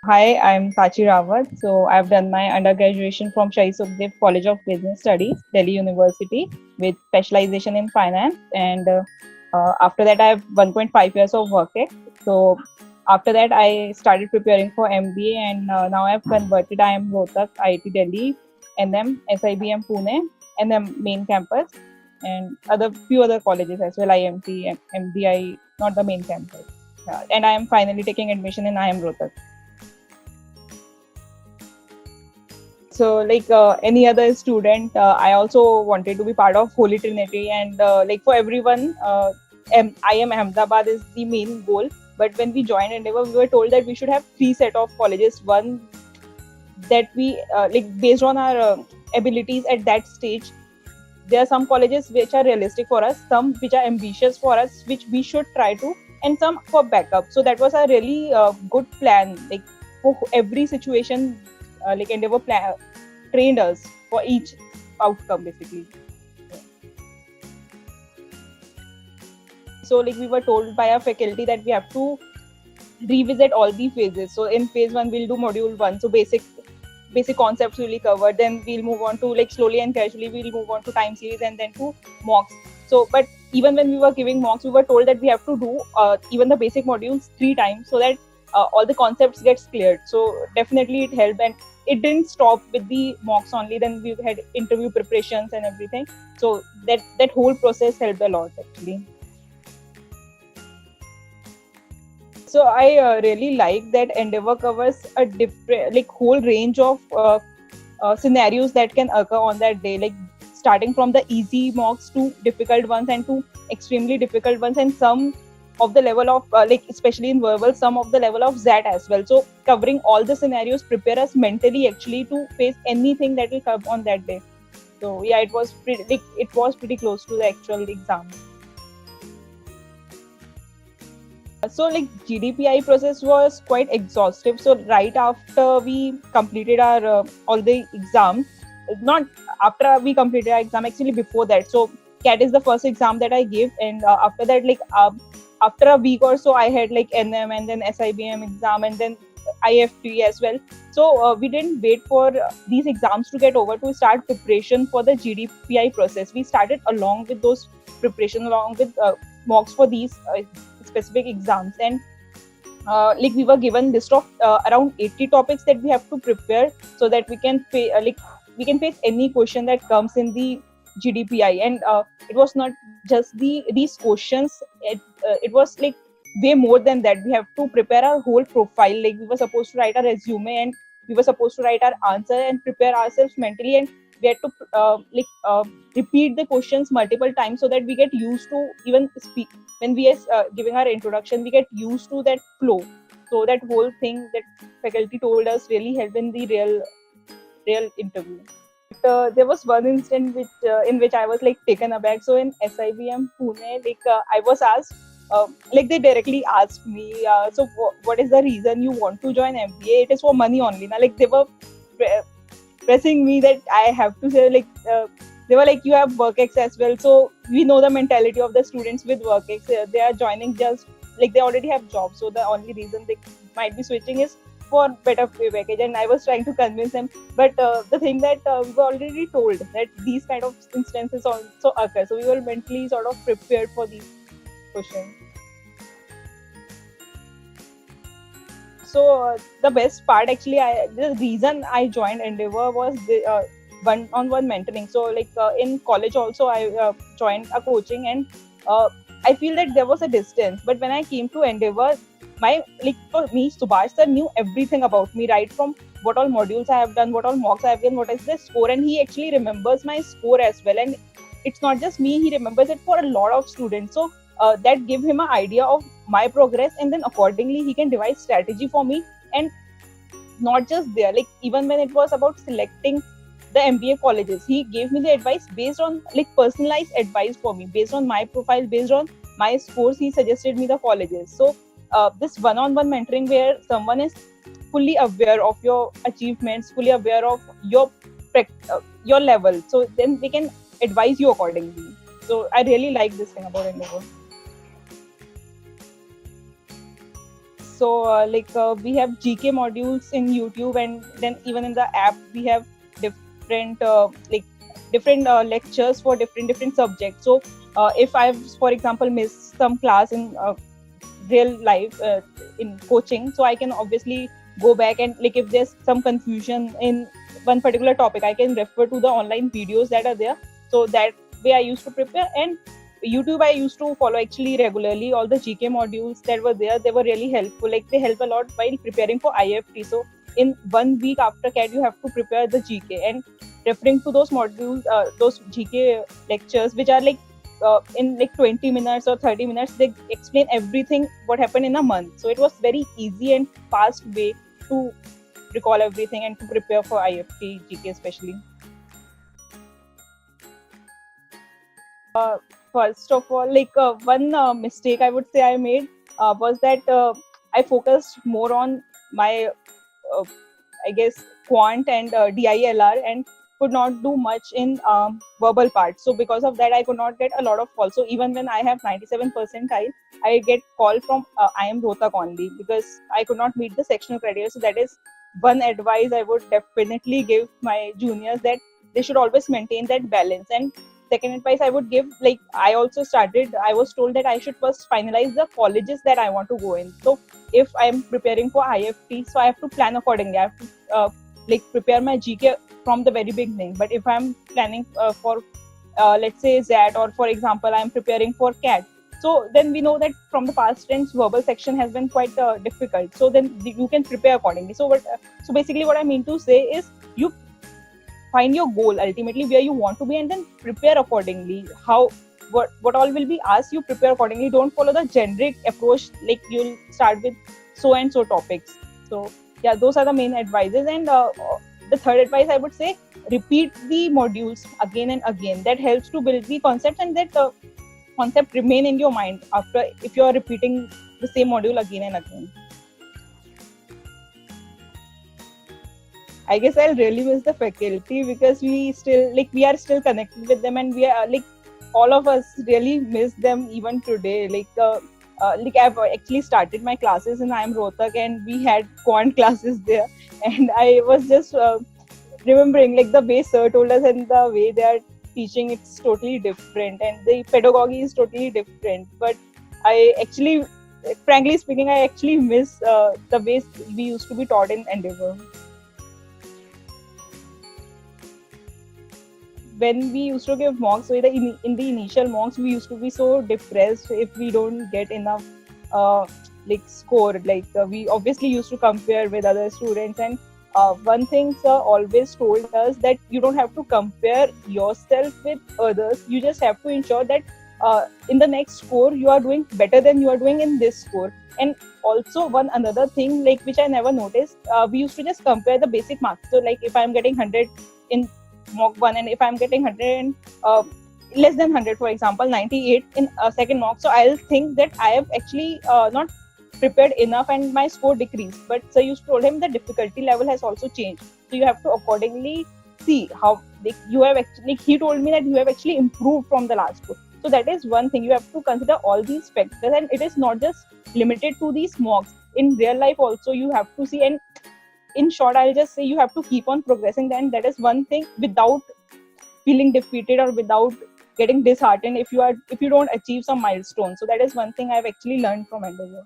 Hi, I'm Tachi Rawat. So I've done my undergraduation from Shahi Sukhdev College of Business Studies, Delhi University, with specialization in finance. And after that, I have 1.5 years of work ex. So after that, I started preparing for MBA, and now I've converted. I am Rohtak, IIT Delhi, NM, SIBM Pune, NM main campus, and other few other colleges as well, IMT, MDI, not the main campus. And I am finally taking admission in IIM Rohtak. So, like any other student, I also wanted to be part of Holy Trinity, and like for everyone, IIM Ahmedabad is the main goal. But when we joined Endeavor, we were told that we should have three set of colleges. One that we like based on our abilities at that stage. There are some colleges which are realistic for us, some which are ambitious for us, which we should try to, and some for backup. So that was a really good plan. Like for every situation, like Endeavor trained us for each outcome basically. So like we were told by our faculty that we have to revisit all the phases. So in phase one, we'll do module one. So basic concepts will be covered. Then we'll move on to like slowly and casually we'll move on to time series and then to mocks. So but even when we were giving mocks, we were told that we have to do even the basic modules 3 times so that all the concepts gets cleared. So definitely it helped, and it didn't stop with the mocks only. Then we had interview preparations and everything. So that whole process helped a lot actually. So I really like that Endeavor covers a different, like whole range of scenarios that can occur on that day, like starting from the easy mocks to difficult ones and to extremely difficult ones, and some of the level of like especially in verbal, some of the level of ZAT as well. So covering all the scenarios prepare us mentally actually to face anything that will come on that day. So yeah, it was pretty close to the actual exam. So like GDPI process was quite exhaustive. So right after we completed our all the exams, not after we completed our exam, actually before that. So CAT is the first exam that I gave, and after that, like after a week or so, I had like NM and then SIBM exam and then IFP as well. So we didn't wait for these exams to get over to start preparation for the GDPI process. We started along with those preparation along with mocks for these specific exams, and like we were given list of around 80 topics that we have to prepare so that we can like we can face any question that comes in the GDPI. And it was not just these questions. It was like way more than that. We have to prepare our whole profile. Like we were supposed to write a resume, and we were supposed to write our answer and prepare ourselves mentally, and we had to repeat the questions multiple times so that we get used to even speak when we are giving our introduction. We get used to that flow. So that whole thing that faculty told us really helped in the real interview. There was one instant in which I was like taken aback. So in SIBM Pune, like I was asked, like they directly asked me, so what is the reason you want to join MBA? It is for money only. Now, like they were pre- pressing me that I have to say, like they were like, you have WorkX as well. So we know the mentality of the students with WorkX. They are joining just like they already have jobs. So the only reason they might be switching is for better pay package. And I was trying to convince them, but the thing that we were already told that these kind of instances also occur. So we were mentally sort of prepared for these questions. So the best part actually, the reason I joined Endeavor was the one-on-one mentoring. So like in college also, I joined a coaching, and I feel that there was a distance. But when I came to Endeavor, my like for me, Subhash sir knew everything about me, right from what all modules I have done, what all mocks I have done, what is the score, and he actually remembers my score as well. And it's not just me; he remembers it for a lot of students. So that gave him an idea of my progress, and then accordingly he can devise strategy for me. And not just there, like even when it was about selecting the MBA colleges, he gave me the advice based on like personalized advice for me based on my profile, based on my scores. He suggested me the colleges. So this one-on-one mentoring where someone is fully aware of your achievements, fully aware of your level, so then they can advise you accordingly. So I really like this thing about Endeavor. We have GK modules in YouTube, and then even in the app we have different lectures for different subjects. So if I've, for example, missed some class in real life in coaching, so I can obviously go back and like if there's some confusion in one particular topic, I can refer to the online videos that are there. So that way I used to prepare. And YouTube I used to follow actually regularly. All the GK modules that were there, they were really helpful. Like they help a lot while preparing for IFT. So in 1 week after CAT, you have to prepare the GK, and referring to those modules, those GK lectures, which are like in like 20 minutes or 30 minutes, they explain everything what happened in a month. So it was very easy and fast way to recall everything and to prepare for IFT GK especially. First of all, one mistake I would say I made was that I focused more on my, I guess, quant and DILR, and could not do much in verbal part. So because of that, I could not get a lot of calls. So even when I have 97 percentile, I get call from IIM Rohtak only, because I could not meet the sectional criteria. So that is one advice I would definitely give my juniors, that they should always maintain that balance. And second advice I would give, like I also started, I was told that I should first finalize the colleges that I want to go in. So if I'm preparing for IFT, so I have to plan accordingly. I have to prepare my GK from the very beginning. But if I'm planning for let's say ZAT, or for example I'm preparing for CAT, so then we know that from the past tense verbal section has been quite difficult. So then you can prepare accordingly. So basically what I mean to say is, you find your goal ultimately where you want to be, and then prepare accordingly. What all will be asked, you prepare accordingly. Don't follow the generic approach, like you'll start with so and so topics. So yeah, those are the main advices. And the third advice I would say, repeat the modules again and again. That helps to build the concept, and that concept remain in your mind after, if you are repeating the same module again and again. I guess I'll really miss the faculty, because we are still connected with them, and we are all of us really miss them even today. I've actually started my classes in IIM Rohtak, and we had quant classes there, and I was just remembering the way sir told us and the way they are teaching, it's totally different, and the pedagogy is totally different. But I actually, frankly speaking, I actually miss the way we used to be taught in Endeavour. When we used to give mocks, so in the initial mocks, we used to be so depressed if we don't get enough score. We obviously used to compare with other students, and one thing sir always told us, that you don't have to compare yourself with others. You just have to ensure that in the next score you are doing better than you are doing in this score. And also one another thing which I never noticed, we used to just compare the basic marks. So if I'm getting 100 in mock 1, and if I'm getting 100 and less than 100, for example 98 in second mock, so I'll think that I have actually not prepared enough and my score decreased. But sir used to told him the difficulty level has also changed, so you have to accordingly see how you have actually, he told me that you have actually improved from the last score. So that is one thing, you have to consider all these factors, and it is not just limited to these mocks. In real life also you have to see, and in short, I'll just say you have to keep on progressing. Then that is one thing, without feeling defeated or without getting disheartened if you don't achieve some milestone. So that is one thing I've actually learned from Endeavour.